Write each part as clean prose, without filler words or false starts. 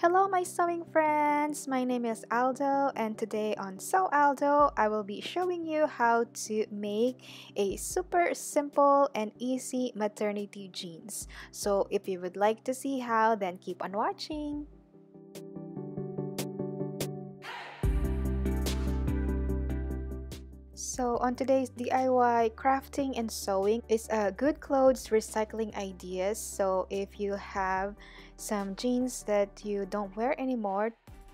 Hello my sewing friends, my name is Aldo and today on Sew Aldo I will be showing you how to make a super simple and easy maternity jeans. So if you would like to see how, then keep on watching. So on today's DIY crafting and sewing is a good clothes recycling ideas. So if you have some jeans that you don't wear anymore,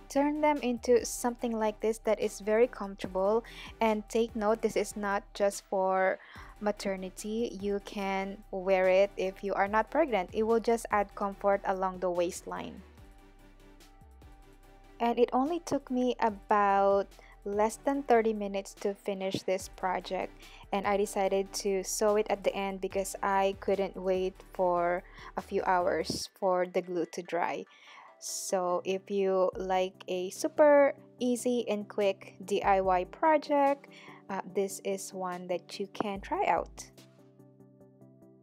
turn them into something like this that is very comfortable. And take note, this is not just for maternity. You can wear it if you are not pregnant. It will just add comfort along the waistline. And it only took me about less than 30 minutes to finish this project, and I decided to sew it at the end because I couldn't wait for a few hours for the glue to dry. So if you like a super easy and quick DIY project, this is one that you can try out.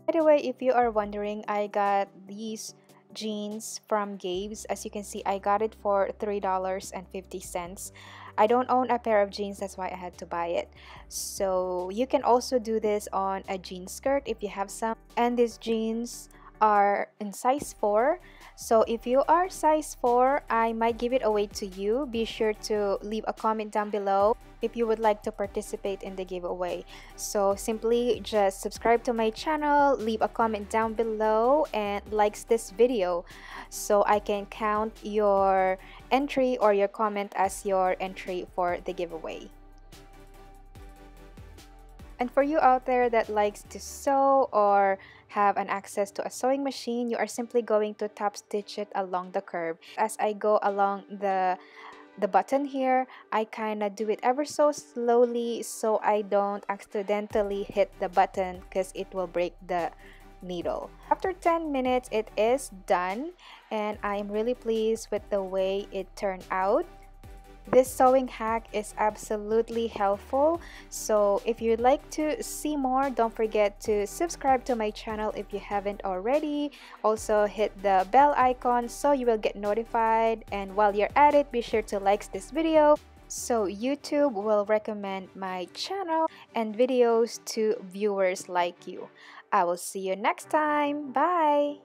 By the way, if you are wondering, I got these jeans from Gabe's. As you can see, I got it for $3.50. I don't own a pair of jeans, that's why I had to buy it. So you can also do this on a jean skirt if you have some. And these jeans are in size 4. So if you are size 4, I might give it away to you. Be sure to leave a comment down below if you would like to participate in the giveaway. So simply just subscribe to my channel, leave a comment down below, and likes this video so I can count your entry or your comment as your entry for the giveaway. And for you out there that likes to sew or have an access to a sewing machine, you are simply going to top stitch it along the curve. As I go along the button here, I kind of do it ever so slowly so I don't accidentally hit the button because it will break the needle. After 10 minutes, it is done, and I'm really pleased with the way it turned out. This sewing hack is absolutely helpful, so if you'd like to see more, don't forget to subscribe to my channel if you haven't already. Also hit the bell icon so you will get notified, and while you're at it, be sure to like this video so YouTube will recommend my channel and videos to viewers like you. I will see you next time. Bye!